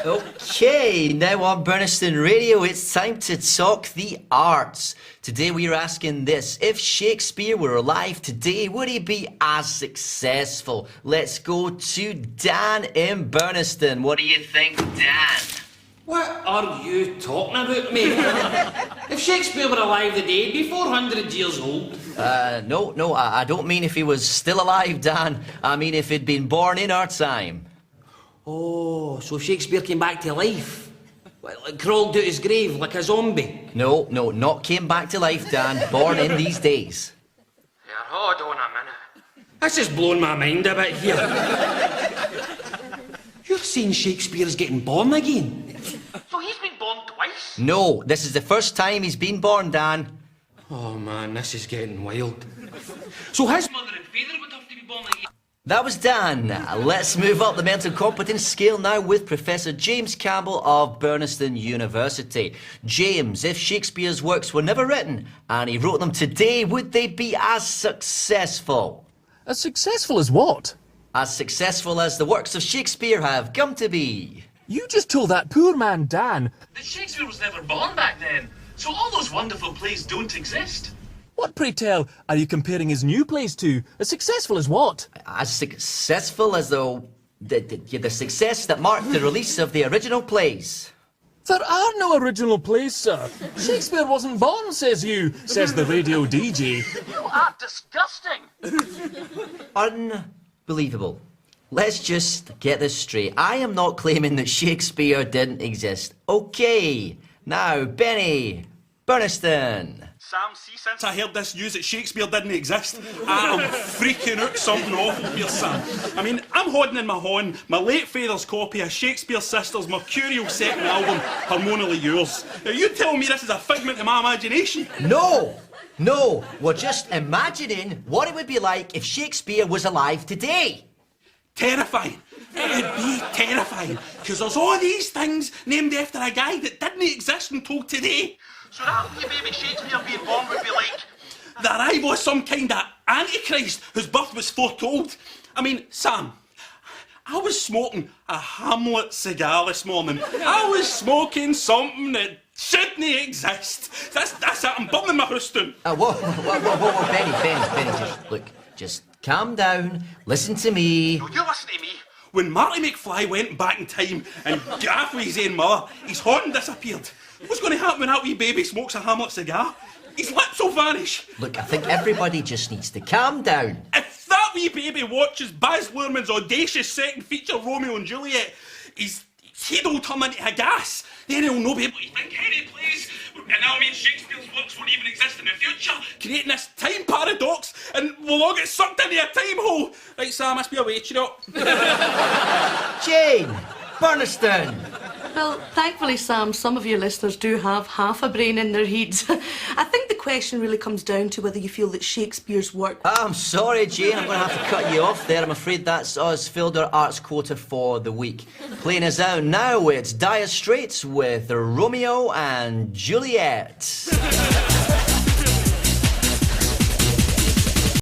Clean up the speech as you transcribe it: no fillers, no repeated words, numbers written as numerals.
Okay, now on Burnistoun Radio, it's time to talk the arts. Today we're asking this: if Shakespeare were alive today, would he be as successful? Let's go to Dan in Burnistoun. What do you think, Dan? What are you talking about, mate? If Shakespeare were alive today, he'd be 400 years old. No, I don't mean if he was still alive, Dan. I mean if he'd been born in our time. Oh, so Shakespeare came back to life? Like, crawled out his grave like a zombie? No, not came back to life, Dan. Born in these days. Here, hold on a minute. This is blowing my mind a bit here. You're saying Shakespeare's getting born again? So he's been born twice? No, this is the first time he's been born, Dan. Oh man, this is getting wild. So his mother and father would have to be born again? That was Dan. Let's move up the mental competence scale now with Professor James Campbell of Burnistoun University. James, if Shakespeare's works were never written and he wrote them today, would they be as successful? As successful as what? As successful as the works of Shakespeare have come to be. You just told that poor man, Dan, that Shakespeare was never born back then, so all those wonderful plays don't exist. what, pray tell, are you comparing his new plays to? As successful as what? As successful as the success that marked the release of the original plays. There are no original plays, sir. Shakespeare wasn't born, says you, says the radio DJ. You are disgusting. Unbelievable. Let's just get this straight. I am not claiming that Shakespeare didn't exist. Okay. Now, Benny, Burnistoun. Sam, see, since I heard this news that Shakespeare didn't exist, I am freaking out something awful here, Sam. I mean, I'm holding in my hand my late father's copy of Shakespeare's sister's mercurial second album, Harmoniously Yours. Now, you tell me this is a figment of my imagination? No, we're just imagining what it would be like if Shakespeare was alive today. Terrifying. It would be terrifying, because there's all these things named after a guy that didn't exist until today. So that wee baby Shakespeare being born would be like... The arrival of some kind of antichrist whose birth was foretold. I mean, Sam, I was smoking a Hamlet cigar this morning. I was smoking something that shouldn't exist. That's it, I'm burning my house down. Whoa, Benny, just calm down, listen to me. No, you listen to me. When Marty McFly went back in time and got halfway his own mother, his horn disappeared. What's going to happen when that wee baby smokes a Hamlet cigar? His lips will vanish. Look, I think everybody just needs to calm down. If that wee baby watches Baz Luhrmann's audacious second feature, Romeo and Juliet, his head will turn into a gas. Then he'll not be able to think any plays. And that'll mean Shakespeare's works won't even exist in the future, creating this time paradox, and we'll all get sucked into a time hole. Right, Sam, must be a way, cheer up. Jane, Burnistoun. Well, thankfully, Sam, some of your listeners do have half a brain in their heads. I think the question really comes down to whether you feel that Shakespeare's work... I'm sorry, Jane, I'm going to have to cut you off there. I'm afraid that's us filled our arts quota for the week. Playing us out now, it's Dire Straits with Romeo and Juliet.